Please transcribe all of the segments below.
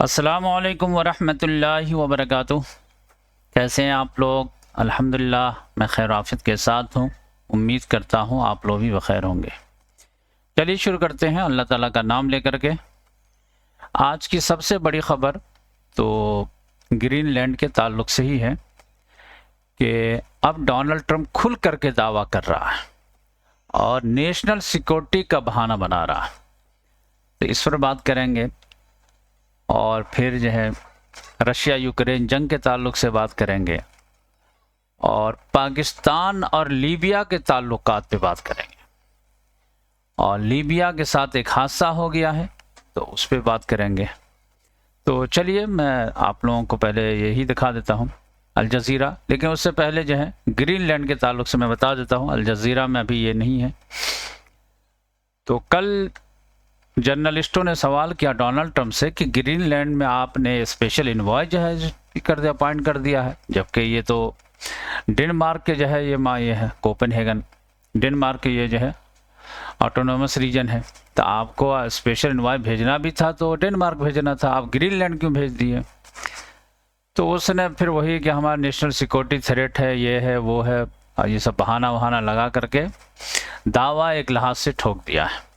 अस्सलामुअलैकुम वरहमतुल्लाहि वबरकातुह। कैसे हैं आप लोग? अल्हम्दुलिल्लाह मैं खैर आफियत के साथ हूँ। उम्मीद करता हूँ आप लोग भी बखैर होंगे। चलिए शुरू करते हैं अल्लाह ताला का नाम लेकर के। आज की सबसे बड़ी ख़बर तो ग्रीनलैंड के ताल्लुक से ही है कि अब डोनाल्ड ट्रंप खुल करके दावा कर रहा है और नेशनल सिक्योरिटी का बहाना बना रहा है। तो इस पर बात करेंगे और फिर जो है रशिया यूक्रेन जंग के ताल्लुक से बात करेंगे और पाकिस्तान और लीबिया के ताल्लुकात पे बात करेंगे। और लीबिया के साथ एक हादसा हो गया है तो उस पर बात करेंगे। तो चलिए मैं आप लोगों को पहले यही दिखा देता हूँ अल जज़ीरा, लेकिन उससे पहले जो है ग्रीनलैंड के ताल्लुक से मैं बता देता हूँ। अल जज़ीरा में अभी ये नहीं है। तो कल जर्नलिस्टों ने सवाल किया डोनाल्ड ट्रंप से कि ग्रीनलैंड में आपने स्पेशल इन्वॉय जो है कर दिया, अपॉइंट कर दिया है, जबकि ये तो डेनमार्क के जो है ये है कोपेनहेगन, डेनमार्क के ये जो है ऑटोनोमस रीजन है। तो आपको स्पेशल इन्वॉय भेजना भी था तो डेनमार्क भेजना था, आप ग्रीनलैंड क्यों भेज दिए? तो उसने फिर वही कि हमारा नेशनल सिक्योरिटी थ्रेट है, ये है वो है, ये सब बहाना वहाना लगा करके दावा एक लिहाज से ठोक दिया है।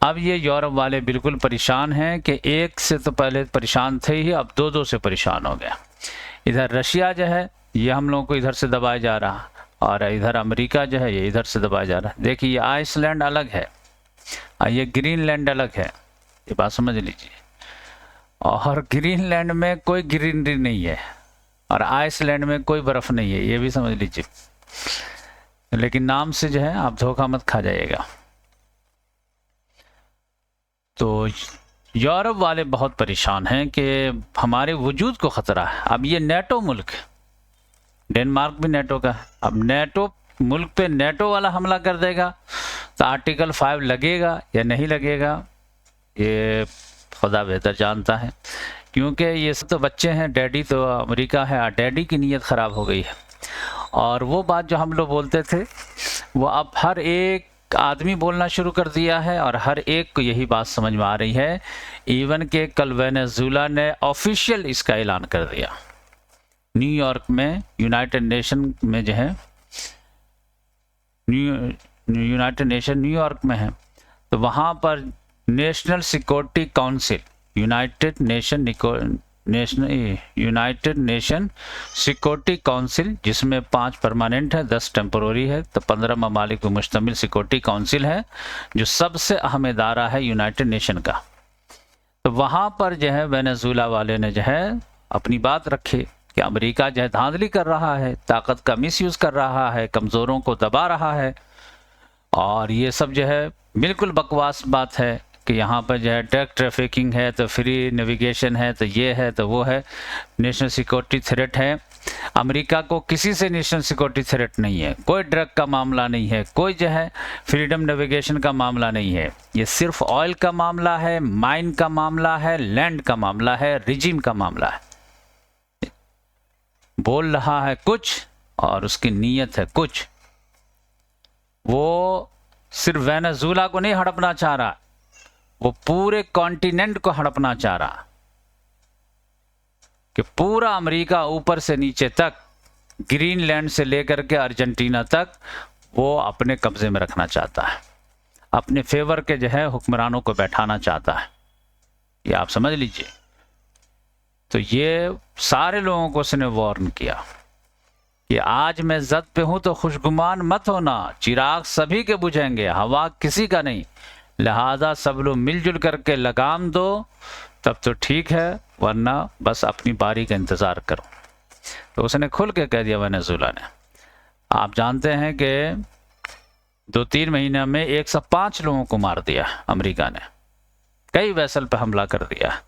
अब ये यूरोप वाले बिल्कुल परेशान हैं कि एक से तो पहले परेशान थे ही, अब दो से परेशान हो गया। इधर रशिया जो है ये हम लोगों को इधर से दबाया जा रहा और इधर अमेरिका जो है ये इधर से दबाया जा रहा है। देखिए ये आइसलैंड अलग है और ये ग्रीनलैंड अलग है, ये बात समझ लीजिए। और ग्रीनलैंड में कोई ग्रीनरी नहीं है और आइसलैंड में कोई बर्फ़ नहीं है, ये भी समझ लीजिए। लेकिन नाम से जो है आप धोखा मत खा जाइएगा। तो यूरोप वाले बहुत परेशान हैं कि हमारे वजूद को ख़तरा है। अब ये नेटो मुल्क, डेनमार्क भी नेटो का है, अब नेटो मुल्क पे नेटो वाला हमला कर देगा तो आर्टिकल 5 लगेगा या नहीं लगेगा ये खुदा बेहतर जानता है, क्योंकि ये सब तो बच्चे हैं। डैडी तो अमेरिका है और डैडी की नीयत ख़राब हो गई है। और वो बात जो हम लोग बोलते थे वो अब हर एक आदमी बोलना शुरू कर दिया है और हर एक को यही बात समझ में आ रही है। इवन के कल वेनेजुएला ने ऑफिशियल इसका ऐलान कर दिया। न्यूयॉर्क में यूनाइटेड नेशन में जो है यूनाइटेड नेशन न्यूयॉर्क में है, तो वहाँ पर national security council United nation security council, जिसमें 5 परमानेंट है, 10 टेम्पोररी है, तो 15 ममालिक पर मुश्तमिल सिक्योरिटी काउंसिल है जो सबसे अहम इदारा है यूनाइटेड नेशन का। तो वहाँ पर जो है वेनेजुएला वाले ने जो है अपनी बात रखी कि अमेरिका जो है धांधली कर रहा है, ताकत का मिसयूज़ कर रहा है, कमज़ोरों को दबा रहा है। और ये सब जो है बिल्कुल बकवास बात है कि यहाँ पर जो है ड्रग ट्रैफिकिंग है तो फ्री नेविगेशन है तो ये है तो वो है, नेशनल सिक्योरिटी थ्रेट है। अमेरिका को किसी से नेशनल सिक्योरिटी थ्रेट नहीं है, कोई ड्रग का मामला नहीं है, कोई जो है फ्रीडम नेविगेशन का मामला नहीं है। ये सिर्फ ऑयल का मामला है, माइन का मामला है, लैंड का मामला है, रिजीम का मामला है। बोल रहा है कुछ और उसकी नीयत है कुछ। वो सिर्फ वेनेजुएला को नहीं हड़पना चाह रहा, वो पूरे कॉन्टिनेंट को हड़पना चाह रहा कि पूरा अमेरिका ऊपर से नीचे तक, ग्रीनलैंड से लेकर के अर्जेंटीना तक वो अपने कब्जे में रखना चाहता है, अपने फेवर के जो है हुक्मरानों को बैठाना चाहता है। ये आप समझ लीजिए। तो ये सारे लोगों को उसने वार्न किया कि आज मैं ज़द पे हूं तो खुशगुमान मत होना, चिराग सभी के बुझेंगे, हवा किसी का नहीं, लिहाजा सब लोग मिलजुल करके लगाम दो, तब तो ठीक है, वरना बस अपनी बारी का इंतज़ार करो। तो उसने खुल के कह दिया वेनेजुएला ने। आप जानते हैं कि 2-3 महीने में 105 लोगों को मार दिया अमेरिका ने, कई वेसल पे हमला कर दिया।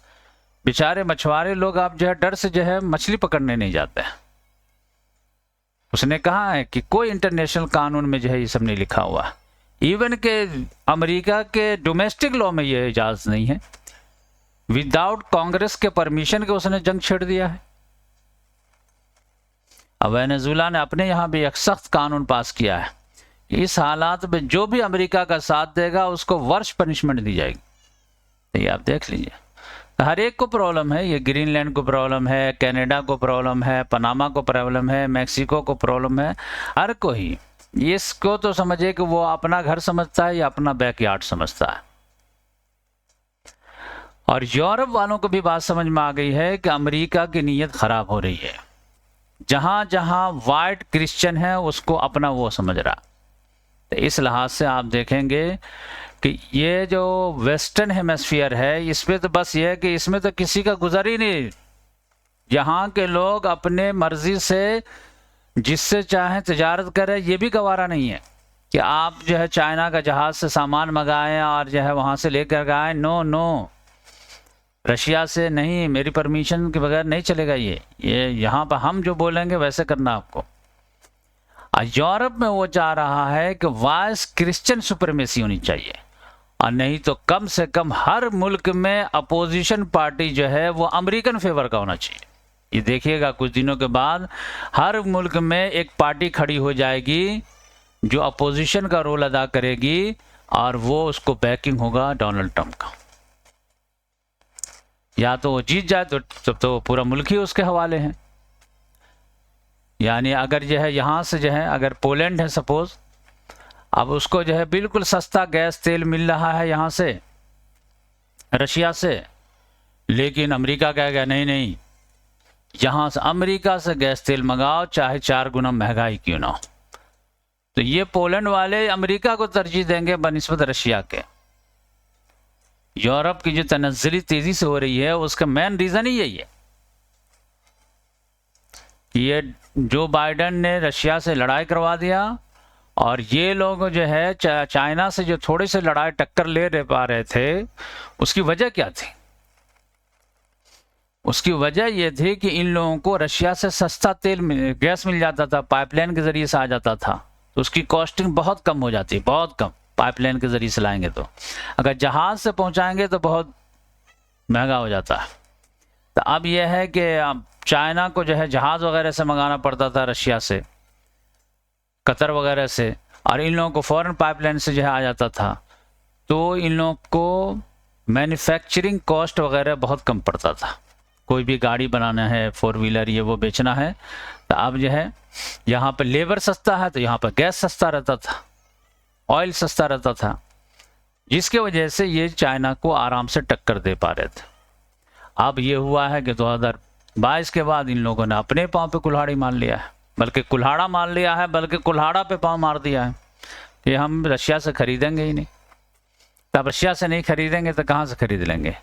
बेचारे मछुआरे लोग आप जो है डर से जो है मछली पकड़ने नहीं जाते हैं। उसने कहा है कि कोई इंटरनेशनल कानून में जो है ये सब नहीं लिखा हुआ, इवन के अमेरिका के डोमेस्टिक लॉ में ये इजाज़त नहीं है। विदाउट कांग्रेस के परमिशन के उसने जंग छेड़ दिया है। अब वेनेजुएला ने अपने यहाँ भी एक सख्त कानून पास किया है, इस हालात में जो भी अमेरिका का साथ देगा उसको वर्ष पनिशमेंट दी जाएगी। तो ये आप देख लीजिए। हर एक को प्रॉब्लम है, ये ग्रीनलैंड को प्रॉब्लम है, कनाडा को प्रॉब्लम है, पनामा को प्रॉब्लम है, मैक्सिको को प्रॉब्लम है, हर को ही। इसको तो समझिए कि वो अपना घर समझता है या अपना बैकयार्ड समझता है। और यूरोप वालों को भी बात समझ में आ गई है कि अमेरिका की नीयत खराब हो रही है। जहां जहां वाइट क्रिश्चियन है उसको अपना वो समझ रहा। तो इस लिहाज से आप देखेंगे कि ये जो वेस्टर्न हेमिस्फीयर है, इसमें तो बस ये है कि इसमें तो किसी का गुजर ही नहीं। यहाँ के लोग अपने मर्जी से जिससे चाहे तजारत करें, ये भी गवारा नहीं है कि आप जो है चाइना का जहाज से सामान मंगाएं और जो है वहां से लेकर आए। नो नो, रशिया से नहीं, मेरी परमिशन के बगैर नहीं चलेगा। ये यहाँ पर हम जो बोलेंगे वैसे करना आपको। यूरोप में वो चाह रहा है कि वाइस क्रिश्चियन सुप्रीमेसी होनी चाहिए, और नहीं तो कम से कम हर मुल्क में अपोजिशन पार्टी जो है वो अमेरिकन फेवर का होना चाहिए। ये देखिएगा कुछ दिनों के बाद हर मुल्क में एक पार्टी खड़ी हो जाएगी जो अपोजिशन का रोल अदा करेगी, और वो उसको बैकिंग होगा डोनाल्ड ट्रंप का। या तो वो जीत जाए तो तब तो पूरा मुल्क ही उसके हवाले है। यानी अगर जो है यहाँ से जो है, अगर पोलैंड है सपोज, अब उसको जो है बिल्कुल सस्ता गैस तेल मिल रहा है यहाँ से रशिया से, लेकिन अमेरिका कहेगा नहीं नहीं, यहाँ से अमेरिका से गैस तेल मंगाओ चाहे 4 गुना महंगाई क्यों ना हो। तो ये पोलैंड वाले अमेरिका को तरजीह देंगे बनिस्बत रशिया के। यूरोप की जो तनज़्ज़ुली तेजी से हो रही है उसका मेन रीजन ही यही है कि ये जो बाइडेन ने रशिया से लड़ाई करवा दिया, और ये लोग जो है चाइना से जो थोड़े से लड़ाई टक्कर ले पा रहे थे, उसकी वजह क्या थी? उसकी वजह यह थी कि इन लोगों को रशिया से सस्ता गैस मिल जाता था, पाइपलाइन के जरिए से आ जाता था, तो उसकी कॉस्टिंग बहुत कम हो जाती है, बहुत कम। पाइपलाइन के जरिए से लाएंगे तो, अगर जहाज से पहुंचाएंगे तो बहुत महंगा हो जाता है। तो अब यह है कि चाइना को जो है जहाज वगैरह से मंगाना पड़ता था, रशिया से, कतर वगैरह से, और इन लोगों को फॉरेन पाइपलाइन से जो है आ जाता था। तो इन लोगों को मैन्युफैक्चरिंग कॉस्ट वगैरह बहुत कम पड़ता था। कोई भी गाड़ी बनाना है, 4 व्हीलर ये वो बेचना है, तो अब जो है यहाँ पर लेबर सस्ता है तो यहाँ पर गैस सस्ता रहता था, ऑयल सस्ता रहता था, जिसके वजह से ये चाइना को आराम से टक्कर दे पा रहे थे। अब ये हुआ है कि 2022 के बाद इन लोगों ने अपने पाँव पे कुल्हाड़ी मार लिया है, बल्कि कुल्हाड़ा मार लिया है, बल्कि कुल्हाड़ा पे पाँव मार दिया है कि हम रशिया से खरीदेंगे ही नहीं। तब रशिया से नहीं खरीदेंगे तो कहाँ से खरीद लेंगे?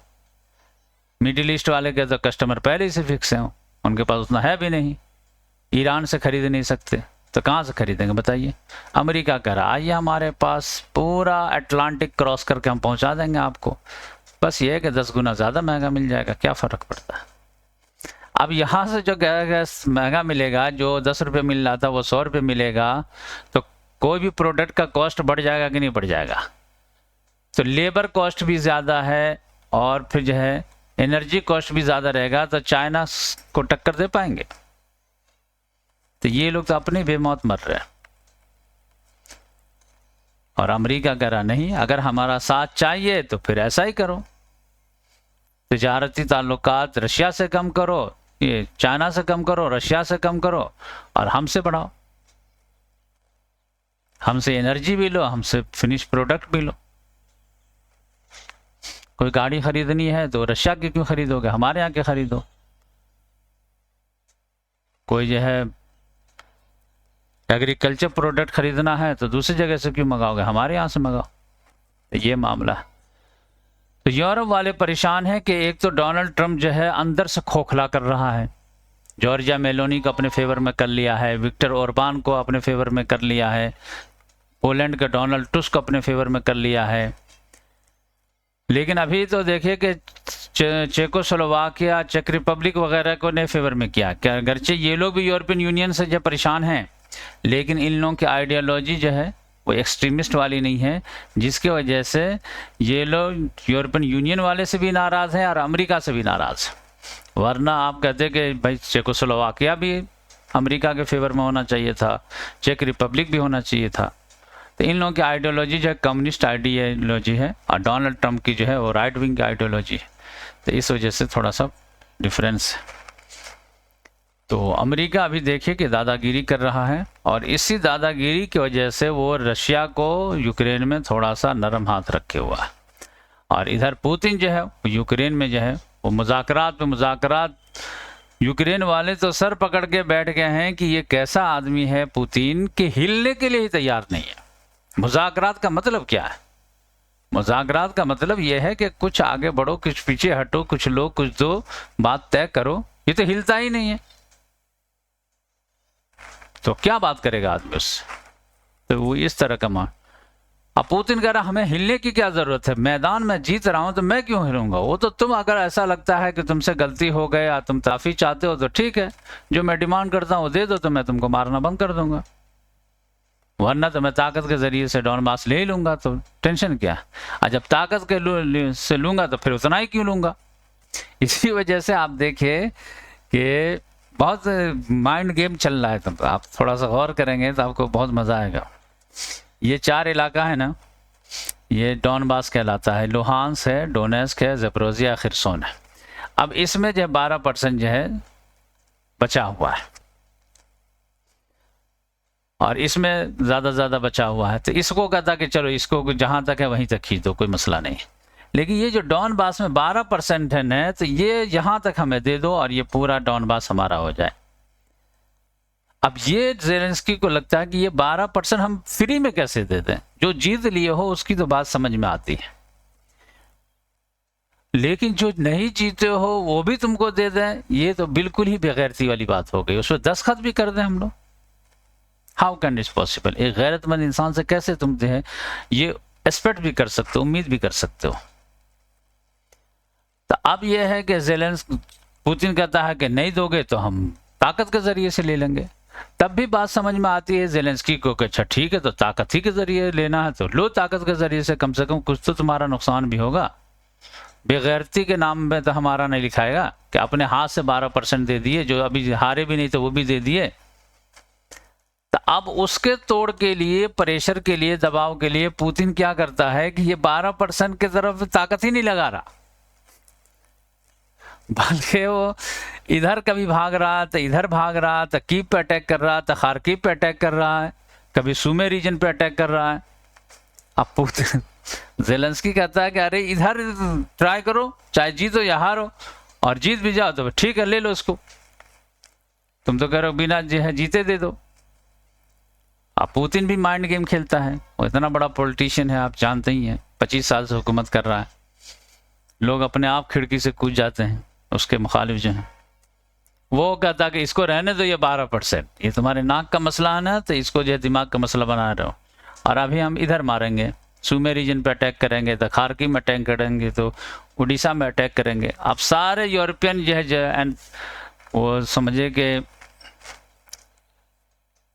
मिडिल ईस्ट वाले के तो कस्टमर पहले ही से फिक्स हैं, उनके पास उतना है भी नहीं। ईरान से खरीद नहीं सकते तो कहाँ से खरीदेंगे बताइए? अमेरिका कह रहा आइए हमारे पास, पूरा अटलांटिक क्रॉस करके हम पहुंचा देंगे आपको, बस ये है कि 10 गुना ज़्यादा महंगा मिल जाएगा, क्या फ़र्क पड़ता है। अब यहाँ से जो गैस महंगा मिलेगा, जो 10 रुपये मिल रहा था वो 100 रुपये मिलेगा, तो कोई भी प्रोडक्ट का कॉस्ट बढ़ जाएगा कि नहीं बढ़ जाएगा? तो लेबर कॉस्ट भी ज़्यादा है और फिर जो है एनर्जी कॉस्ट भी ज़्यादा रहेगा, तो चाइना को टक्कर दे पाएंगे? तो ये लोग तो अपनी बेमौत मर रहे हैं। और अमेरिका कह रहा नहीं, अगर हमारा साथ चाहिए तो फिर ऐसा ही करो, तिजारती ताल्लुकात रशिया से कम करो, ये चाइना से कम करो, रशिया से कम करो, और हमसे बढ़ाओ। हमसे एनर्जी भी लो, हमसे फिनिश प्रोडक्ट भी लो। कोई गाड़ी खरीदनी है तो रशिया की क्यों खरीदोगे, हमारे यहाँ के खरीदो। कोई जो है एग्रीकल्चर प्रोडक्ट खरीदना है तो दूसरी जगह से क्यों मंगाओगे, हमारे यहाँ से मंगाओ। तो ये मामला है। तो यूरोप वाले परेशान हैं कि एक तो डोनाल्ड ट्रंप जो है अंदर से खोखला कर रहा है, जॉर्जिया मेलोनी को अपने फेवर में कर लिया है, विक्टर ओरबान को अपने फेवर में कर लिया है, पोलैंड के डोनाल्ड टस्क को अपने फेवर में कर लिया है। लेकिन अभी तो देखिए कि चेकोस्लोवाकिया, चेक रिपब्लिक वगैरह को ने फेवर में किया। क्या अगरचे ये लोग भी यूरोपियन यूनियन से जो परेशान हैं, लेकिन इन लोगों की आइडियोलॉजी जो है वो एक्सट्रीमिस्ट वाली नहीं है, जिसकी वजह से ये लोग यूरोपियन यूनियन वाले से भी नाराज़ हैं और अमेरिका से भी नाराज़ हैं। वरना आप कहते कि भाई चेकोस्लोवाकिया भी अमेरिका के फेवर में होना चाहिए था, चेक रिपब्लिक भी होना चाहिए था। तो इन लोगों की आइडियोलॉजी जो है कम्युनिस्ट आइडियोलॉजी है, और डोनाल्ड ट्रंप की जो है वो राइट विंग की आइडियोलॉजी है। तो इस वजह से थोड़ा सा डिफरेंस है। तो अमेरिका अभी देखिए कि दादागिरी कर रहा है, और इसी दादागिरी की वजह से वो रशिया को यूक्रेन में थोड़ा सा नरम हाथ रखे हुआ है। और इधर पुतिन जो है यूक्रेन में जो है वो मुज़ाकरात पे मुज़ाकरात, यूक्रेन वाले तो सर पकड़ के बैठ गए हैं कि ये कैसा आदमी है पुतिन, कि हिलने के लिए ही तैयार नहीं है। मुज़ाकरात का मतलब क्या है? मुज़ाकरात का मतलब ये है कि कुछ आगे बढ़ो, कुछ पीछे हटो, कुछ लो, कुछ दो, बात तय करो। ये तो हिलता ही नहीं है, तो क्या बात करेगा आदमी उससे? तो वो इस तरह का मान। अब पुतिन कह रहा हमें हिलने की क्या जरूरत है, मैदान में जीत रहा हूं तो मैं क्यों हिलूंगा? वो तो तुम, अगर ऐसा लगता है कि तुमसे गलती हो गई या तुम ताफी चाहते हो तो ठीक है, जो मैं डिमांड करता हूं दे दो तो मैं तुमको मारना बंद कर दूंगा, वरना तो मैं ताकत के जरिए से डॉनबास ले ही लूंगा, तो टेंशन क्या? और जब ताकत के से लूंगा तो फिर उतना ही क्यों लूंगा? इसी वजह से आप देखिए कि बहुत माइंड गेम चल रहा है। तो आप थोड़ा सा गौर करेंगे तो आपको बहुत मज़ा आएगा। ये 4 इलाका है ना, ये डॉनबास कहलाता है, लुहांस है, डोनेस्क है, ज़ेपोरिज़िया, खिर्सोन है। अब इसमें जो 12% जो है बचा हुआ है, और इसमें ज़्यादा बचा हुआ है, तो इसको कहता कि चलो इसको जहाँ तक है वहीं तक खींच दो, कोई मसला नहीं। लेकिन ये जो डॉनबास में 12% है न, तो ये यहाँ तक हमें दे दो और ये पूरा डॉनबास हमारा हो जाए। अब ये ज़ेलेंस्की को लगता है कि ये 12% हम फ्री में कैसे दे दें, जो जीत लिए हो उसकी तो बात समझ में आती है, लेकिन जो नहीं जीते हो वो भी तुमको दे दें, ये तो बिल्कुल ही बेगैरती वाली बात हो गई। उसमें दस्तखत भी कर दें हम लोग। How can it's possible? एक गैरतमंद इंसान से कैसे तुम जो है ये एक्सपेक्ट भी कर सकते हो, उम्मीद भी कर सकते हो? तो अब यह है कि ज़ेलेंस्की, पुतिन कहता है कि नहीं दोगे तो हम ताकत के जरिए से ले लेंगे। तब भी बात समझ में आती है ज़ेलेंस्की को कि अच्छा ठीक है, तो ताकत ही के जरिए लेना है तो लो, ताकत के जरिए से कम कुछ तो तुम्हारा नुकसान भी होगा। बेगैरती के नाम में तो हमारा नहीं लिखाएगा कि अपने हाथ से 12% दे दिए, जो अभी हारे भी नहीं तो वो भी दे दिए। तो अब उसके तोड़ के लिए, प्रेशर के लिए, दबाव के लिए पुतिन क्या करता है कि ये 12% की तरफ ताकत ही नहीं लगा रहा, बल्कि वो इधर कभी भाग रहा तो इधर भाग रहा, तो कीव पे अटैक कर रहा, तो खार्किव पे अटैक कर रहा है, कभी सुमे रीजन पे अटैक कर रहा है। अब पुतिन, ज़ेलेंस्की कहता है कि अरे इधर ट्राई करो, चाहे जीतो या हारो, और जीत भी जाओ तो ठीक है ले लो इसको, तुम तो कह रहे हो बिना जो है जीते दे दो। अब पुतिन भी माइंड गेम खेलता है, वो इतना बड़ा पॉलिटिशियन है, आप जानते ही हैं, 25 साल से हुकूमत कर रहा है। लोग अपने आप खिड़की से कूद जाते हैं उसके मुखालिफ जो हैं। वो कहता कि इसको रहने दो, ये 12%, ये तुम्हारे नाक का मसला है ना, तो इसको जो है दिमाग का मसला बना रहे हो, और अभी हम इधर मारेंगे, सुमे रीजन पे अटैक करेंगे, तो खार्किव में अटैक करेंगे, तो उड़ीसा में अटैक करेंगे। अब सारे यूरोपियन जो है वो समझे कि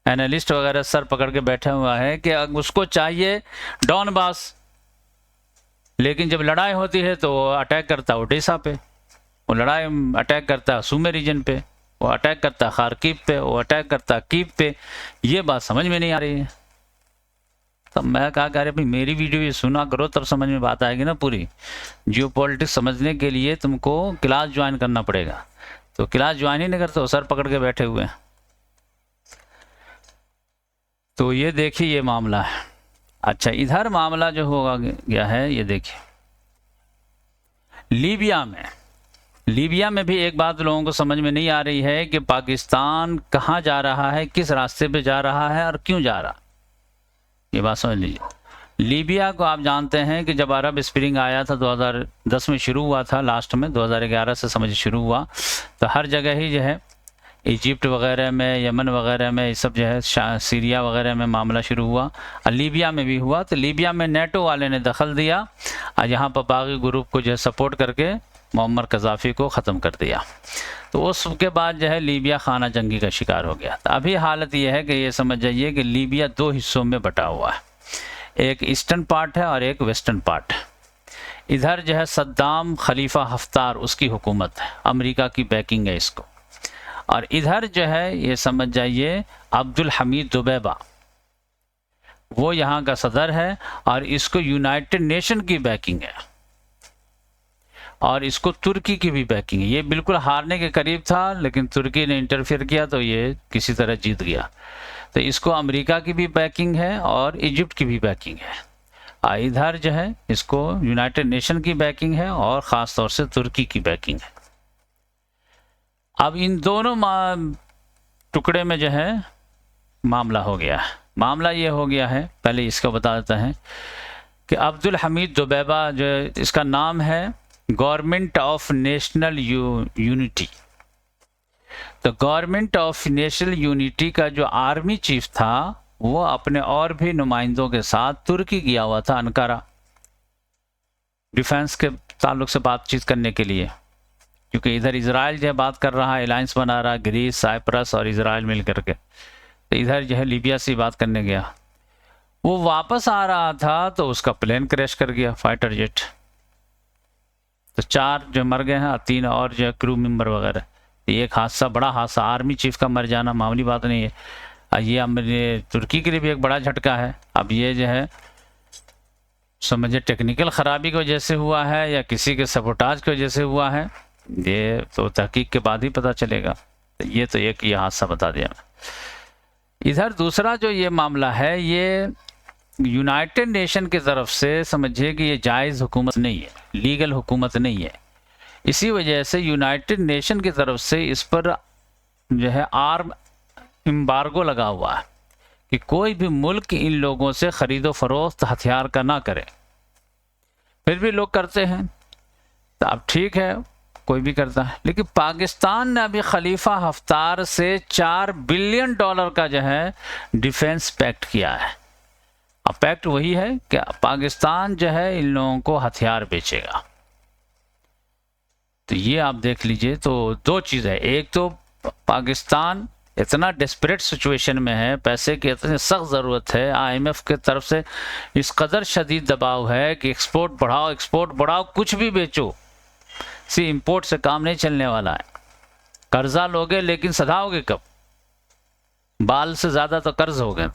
एनालिस्ट वगैरह सर पकड़ के बैठा हुआ है कि उसको चाहिए डॉनबास, लेकिन जब लड़ाई होती है तो वो अटैक करता है उड़ीसा पे, वो लड़ाई अटैक करता है सुमे रीजन पे, वो अटैक करता है खार्किव पे, वो अटैक करता है कीव पे। ये बात समझ में नहीं आ रही है। तब मैं कहा कि अरे भाई मेरी वीडियो ये सुना करो, तब समझ में बात आएगी ना पूरी। जियोपॉलिटिक्स समझने के लिए तुमको क्लास ज्वाइन करना पड़ेगा, तो क्लास ज्वाइन ही नहीं करते हो, सर पकड़ के बैठे हुए हैं। तो ये देखिए ये मामला है। अच्छा, इधर मामला जो होगा गया है, ये देखिए लीबिया में भी एक बात लोगों को समझ में नहीं आ रही है कि पाकिस्तान कहाँ जा रहा है, किस रास्ते पे जा रहा है और क्यों जा रहा, ये बात समझ लीजिए। लीबिया को आप जानते हैं कि जब अरब स्प्रिंग आया था 2010 में शुरू हुआ था, लास्ट में 2011 से समझ शुरू हुआ, तो हर जगह ही जो है इजिप्ट वगैरह में, यमन वगैरह में, ये सब जो है सीरिया वगैरह में मामला शुरू हुआ, और लीबिया में भी हुआ। तो लीबिया में नेटो वाले ने दखल दिया और यहाँ पर बागी ग्रुप को जो है सपोर्ट करके मुअम्मर कज़ाफ़ी को ख़त्म कर दिया। तो उसके बाद जो है लीबिया खाना जंगी का शिकार हो गया। तो अभी हालत ये है कि ये समझ जाइए कि लीबिया 2 हिस्सों में बटा हुआ है, एक ईस्टर्न पार्ट है और एक वेस्टर्न पार्ट है। इधर जो है सद्दाम खलीफा हफ्तार, उसकी हुकूमत है, अमेरिका की बैकिंग है इसको, और इधर जो है ये समझ जाइए अब्दुल हमीद दुबैबा, वो यहाँ का सदर है और इसको यूनाइटेड नेशन की बैकिंग है। और इसको तुर्की की भी बैकिंग है। ये बिल्कुल हारने के करीब था, लेकिन तुर्की ने इंटरफेयर किया तो ये किसी तरह जीत गया। तो इसको अमेरिका की भी बैकिंग है और इजिप्ट की भी बैकिंग है। इधर जो है इसको यूनाइटेड नेशन की बैकिंग है और ख़ास तौर से तुर्की की बैकिंग है। अब इन दोनों टुकड़े में जो है मामला हो गया है। मामला ये हो गया है, पहले इसको बता देते हैं कि अब्दुल हमीद दुबैबा जो इसका नाम है, गवर्नमेंट ऑफ नेशनल यूनिटी। तो गवर्नमेंट ऑफ नेशनल यूनिटी का जो आर्मी चीफ था वो अपने और भी नुमाइंदों के साथ तुर्की गया हुआ था, अंकारा, डिफेंस के ताल्लुक से बातचीत करने के लिए, क्योंकि इधर इजराइल जो है बात कर रहा है, अलायंस बना रहा है, ग्रीस, साइप्रस और इजराइल मिल करके। तो इधर जो है लीबिया से बात करने गया। वो वापस आ रहा था तो उसका प्लेन क्रैश कर गया, फाइटर जेट। तो 4 जो मर गए हैं, 3 और जो क्रू मेंबर वगैरह। एक हादसा, बड़ा हादसा, आर्मी चीफ का मर जाना मामूली बात नहीं है। ये तुर्की के लिए भी एक बड़ा झटका है। अब ये जो है समझिए टेक्निकल ख़राबी की वजह से हुआ है या किसी के सबोटाज की वजह से हुआ है, ये तो तहकीक के बाद ही पता चलेगा। तो ये ये हादसा बता दिया। इधर दूसरा जो ये मामला है, ये यूनाइटेड नेशन की तरफ से समझिए कि ये जायज़ हुकूमत नहीं है, लीगल हुकूमत नहीं है। इसी वजह से यूनाइटेड नेशन की तरफ से इस पर जो है आर्म एम्बार्गो लगा हुआ है कि कोई भी मुल्क इन लोगों से ख़रीदो फरोख्त हथियार का ना करे। फिर भी लोग करते हैं, तो अब ठीक है, कोई भी करता है। लेकिन पाकिस्तान ने अभी खलीफा हफ्तार से $4 बिलियन का जो है डिफेंस पैक्ट किया है। अब पैक्ट वही है कि पाकिस्तान जो है इन लोगों को हथियार बेचेगा। तो ये आप देख लीजिए। तो 2 चीज़ है, एक तो पाकिस्तान इतना डेस्परेट सिचुएशन में है, पैसे की इतनी सख्त ज़रूरत है, IMF के तरफ से इस कदर शदीद दबाव है कि एक्सपोर्ट बढ़ाओ, कुछ भी बेचो। इंपोर्ट से काम नहीं चलने वाला है। कर्जा लोगे लेकिन सधाओगे कब? बाल से ज़्यादा तो कर्ज हो गए।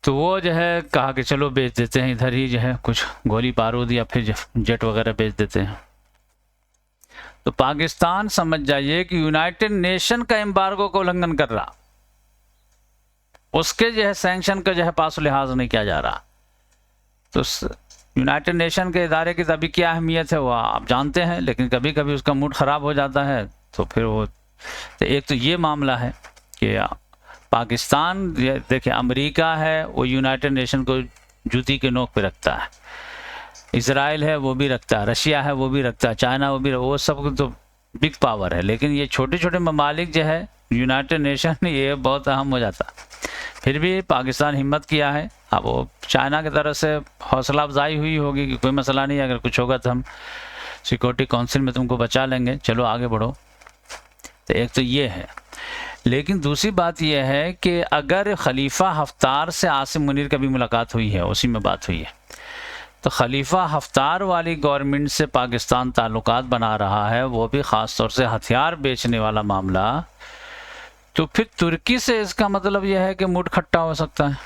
तो वो जो है कहा कि चलो बेच देते हैं, इधर ही जो है कुछ गोली बारूद या फिर जेट वगैरह बेच देते हैं। तो पाकिस्तान समझ जाइए कि यूनाइटेड नेशन का एम्बार्गो का उल्लंघन कर रहा, उसके जो है सैंक्शन का जो है पास लिहाज नहीं किया जा रहा। तो यूनाइटेड नेशन के इदारे की तभी क्या अहमियत है वो आप जानते हैं, लेकिन कभी कभी उसका मूड ख़राब हो जाता है तो फिर वो। तो एक तो ये मामला है कि पाकिस्तान, देखिए अमेरिका है वो यूनाइटेड नेशन को जूती के नोक पे रखता है, इजराइल है वो भी रखता है, रशिया है वो भी रखता है, चाइना वो सब तो बिग पावर है। लेकिन ये छोटे छोटे ममालिक जो है यूनाइटेड नेशन, ये बहुत अहम हो जाता। फिर भी पाकिस्तान हिम्मत किया है। अब वो चाइना की तरफ से हौसला अफजाई हुई होगी कि कोई मसला नहीं, अगर कुछ होगा तो हम सिक्योरिटी काउंसिल में तुमको बचा लेंगे, चलो आगे बढ़ो। तो एक तो ये है। लेकिन दूसरी बात यह है कि अगर खलीफा हफ्तार से आसिम मुनीर का भी मुलाकात हुई है, उसी में बात हुई है, तो खलीफा हफ्तार वाली गवर्नमेंट से पाकिस्तान ताल्लुकात बना रहा है, वो भी ख़ास तौर से हथियार बेचने वाला मामला। तो फिर तुर्की से इसका मतलब यह है कि मूड खट्टा हो सकता है,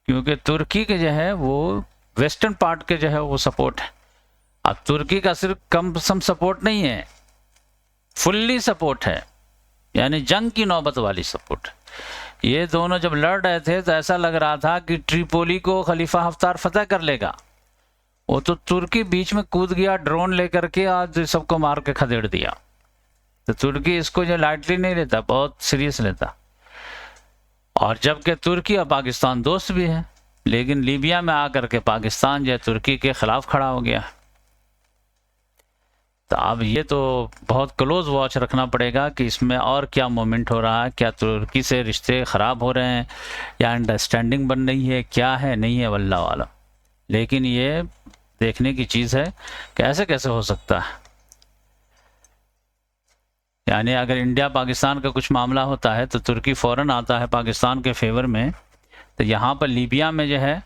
क्योंकि तुर्की के जो है वो वेस्टर्न पार्ट के जो है वो सपोर्ट है। अब तुर्की का सिर्फ कम सम सपोर्ट नहीं है, फुल्ली सपोर्ट है, यानी जंग की नौबत वाली सपोर्ट। ये दोनों जब लड़ रहे थे तो ऐसा लग रहा था कि ट्रिपोली को खलीफा हफ्तार फतह कर लेगा। वो तो तुर्की बीच में कूद गया ड्रोन लेकर के, आज सबको मार के खदेड़ दिया। तो तुर्की इसको जो लाइटली नहीं लेता, बहुत सीरियस लेता। और जबकि तुर्की और पाकिस्तान दोस्त भी है, लेकिन लीबिया में आकर के पाकिस्तान जो है तुर्की के खिलाफ खड़ा हो गया। तो अब ये तो बहुत क्लोज वॉच रखना पड़ेगा कि इसमें और क्या मोमेंट हो रहा है, क्या तुर्की से रिश्ते ख़राब हो रहे हैं या अंडरस्टैंडिंग बन रही है, क्या है नहीं है, वल्लाह वाला। लेकिन ये देखने की चीज़ है कि ऐसे कैसे हो सकता है। यानी अगर इंडिया पाकिस्तान का कुछ मामला होता है तो तुर्की फ़ौरन आता है पाकिस्तान के फेवर में। तो यहाँ पर लीबिया में जो है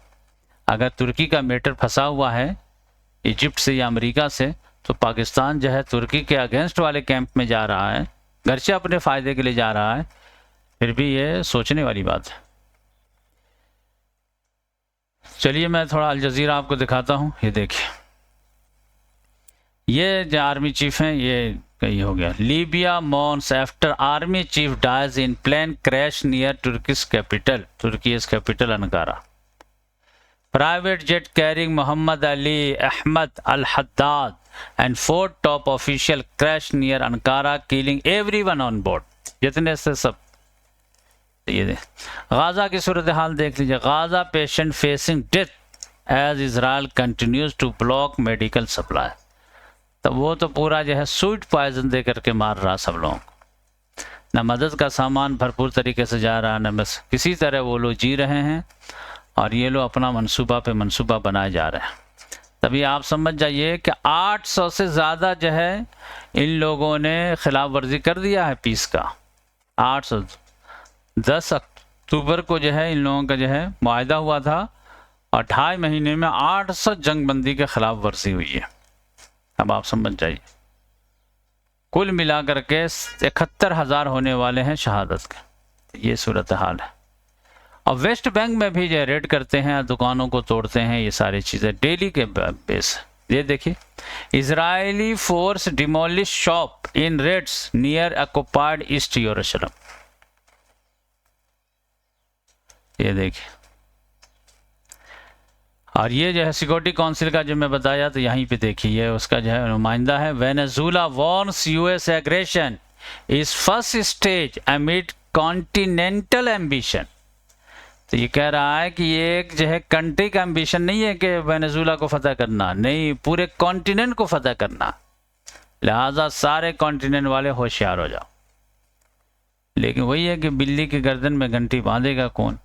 अगर तुर्की का मैटर फंसा हुआ है इजिप्ट से या अमेरिका से, तो पाकिस्तान जो है तुर्की के अगेंस्ट वाले कैंप में जा रहा है, गरचे अपने फ़ायदे के लिए जा रहा है। फिर भी ये सोचने वाली बात है। चलिए मैं थोड़ा अल जज़ीरा आपको दिखाता हूँ। ये देखिए, ये जो आर्मी चीफ हैं, ये कहीं हो गया। Libya mourns after army chief dies in plane crash near Turkey's capital Ankara. Private jet carrying Mohammed Ali Ahmed al Haddad and 4 top official crash near Ankara killing everyone on board. जितने से सब ये दे। Gaza की सूरत हाल देख लीजिए। Gaza patient facing death as Israel continues to block medical supply. तो वो तो पूरा जो है स्वीट पॉइजन दे करके मार रहा सब लोगों को। न मदद का सामान भरपूर तरीके से जा रहा, न बस किसी तरह वो लोग जी रहे हैं और ये लोग अपना मंसूबा पे मंसूबा बनाए जा रहे हैं। तभी आप समझ जाइए कि 800 से ज़्यादा जो है इन लोगों ने खिलाफ वर्जी कर दिया है पीस का। 800। 10 अक्टूबर को जो है इन लोगों का जो है मुआहदा हुआ था और 2.5 महीने में 800 जंगबंदी के खिलाफ वर्जी हुई है। अब आप समझ जाइए, कुल मिलाकर के 71,000 होने वाले हैं शहादत के। ये सूरत हाल है। और वेस्ट बैंक में भी जो रेड करते हैं, दुकानों को तोड़ते हैं, ये सारी चीज़ें डेली के बेस। ये देखिए, Israeli force demolish shop in raids near occupied East Jerusalem. ये देखिए, और ये जो है सिक्योरिटी काउंसिल का जो मैं बताया, तो यहीं पे देखिए, ये उसका जो है नुमाइंदा है। Venezuela warns US aggression is first stage amid continental ambition. तो ये कह रहा है कि ये एक जो है कंट्री का एम्बिशन नहीं है कि वेनेजुला को फतह करना, नहीं, पूरे कॉन्टिनेंट को फतह करना। लिहाजा सारे कॉन्टिनेंट वाले होशियार हो जाओ। लेकिन वही है कि बिल्ली की गर्दन में घंटी बांधेगा कौन।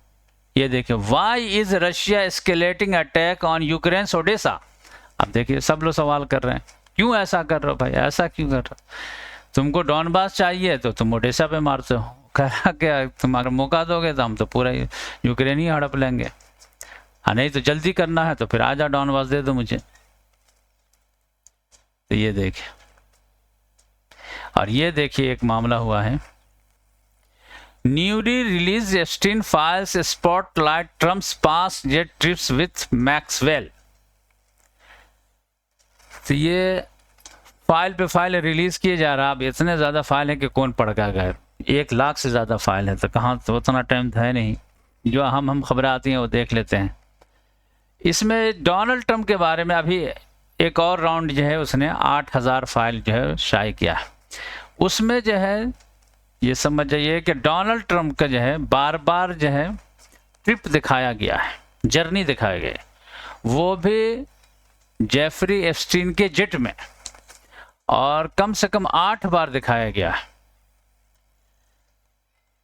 ये देखिए, why is Russia escalating attack on Ukraine Odesa. अब देखिए, सब लोग सवाल कर रहे हैं, क्यों ऐसा कर रहे हो भाई, ऐसा क्यों कर रहे हो? तुमको डॉनबास चाहिए तो तुम ओडेसा पे मारते हो। कह रहा क्या, तुम अगर मौका दोगे तो हम तो पूरा यूक्रेन ही हड़प लेंगे। हाँ, नहीं तो जल्दी करना है तो फिर आजा डॉनबास दे दो मुझे। तो ये देखिए, और ये देखिए एक मामला हुआ है। Newly release Epstein files spotlight Trump's past jet trips with Maxwell. तो ये फाइल पे फाइल रिलीज किए जा रहा। अब इतने ज्यादा फाइल है कि कौन पढ़ेगा। गैर 1 लाख से ज्यादा फाइल है, तो कहाँ, तो उतना टाइम है नहीं। जो हम खबरें आती हैं वो देख लेते हैं। इसमें डोनाल्ड ट्रंप के बारे में अभी एक और राउंड जो है उसने 8,000 फाइल जो है शाये किया है। उसमें जो है ये समझ जाइए कि डोनाल्ड ट्रंप का जो है बार बार जो है ट्रिप दिखाया गया है, जर्नी दिखाया गया, वो भी जेफरी एप्स्टीन के जेट में, और कम से कम 8 बार दिखाया गया है।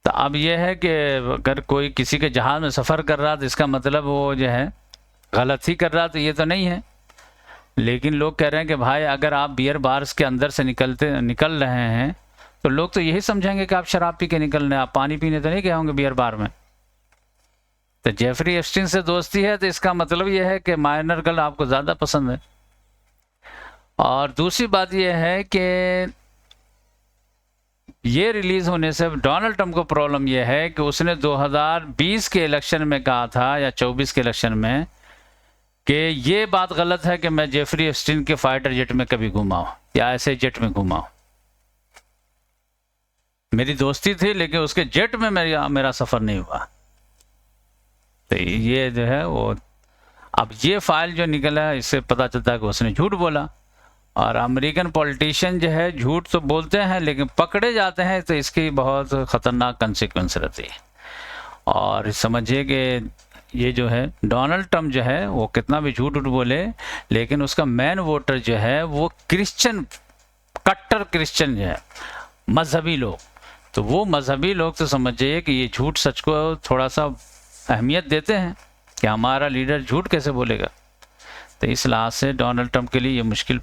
तो अब यह है कि अगर कोई किसी के जहाज में सफ़र कर रहा तो इसका मतलब वो जो है गलत ही कर रहा, तो ये तो नहीं है। लेकिन लोग कह रहे हैं कि भाई अगर आप बियर बार्स के अंदर से निकल रहे हैं तो लोग तो यही समझेंगे कि आप शराब पी के निकल रहे हैं, आप पानी पीने तो नहीं गए होंगे बियर बार में। तो जेफरी एप्स्टीन से दोस्ती है तो इसका मतलब यह है कि माइनर गर्ल आपको ज़्यादा पसंद है। और दूसरी बात यह है कि ये रिलीज होने से डोनाल्ड ट्रंप को प्रॉब्लम यह है कि उसने 2020 के इलेक्शन में कहा था, या 24 के इलेक्शन में, कि ये बात गलत है कि मैं जेफरी एप्स्टीन के फाइटर जेट में कभी घुमा हूं या ऐसे जेट में घुमा हूं। मेरी दोस्ती थी लेकिन उसके जेट में मेरा सफर नहीं हुआ। तो ये जो है वो, अब ये फाइल जो निकला है इससे पता चलता है कि उसने झूठ बोला। और अमेरिकन पॉलिटिशियन जो है झूठ तो बोलते हैं लेकिन पकड़े जाते हैं तो इसकी बहुत ख़तरनाक कंसिक्वेंस रहती है। और समझिए कि ये जो है डोनाल्ड ट्रंप जो है वो कितना भी झूठ बोले, लेकिन उसका मेन वोटर जो है वो क्रिश्चियन, कट्टर क्रिश्चियन जो है, मजहबी लोग। तो वो मजहबी लोग तो समझिए कि ये झूठ सच को थोड़ा सा अहमियत देते हैं कि हमारा लीडर झूठ कैसे बोलेगा। तो इस लिहाज से डोनाल्ड ट्रंप के लिए ये मुश्किल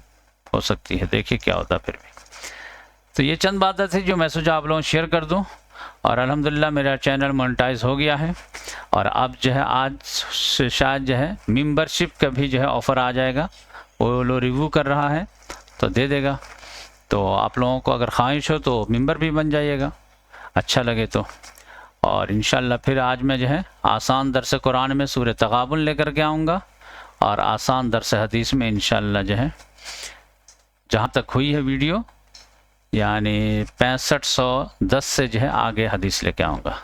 हो सकती है। देखिए क्या होता है फिर भी। तो ये चंद बातें थी जो मैं सोचा आप लोगों शेयर कर दूं। और अल्हम्दुलिल्लाह मेरा चैनल मोनेटाइज हो गया है, और अब जो है आज से शायद जो है मेंबरशिप का भी जो है ऑफ़र आ जाएगा। वो लोग रिव्यू कर रहा है तो दे देगा। तो आप लोगों को अगर ख्वाहिश हो तो मेंबर भी बन जाइएगा, अच्छा लगे तो। और इंशाल्लाह फिर आज मैं जो है आसान दर्स कुरान में सूरह तगाबुन लेकर के आऊँगा और आसान दर्स हदीस में इंशाल्लाह जो है जहाँ तक हुई है वीडियो यानी 6510 से जो है आगे हदीस लेके आऊँगा।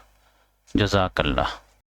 जज़ाकल्लाह।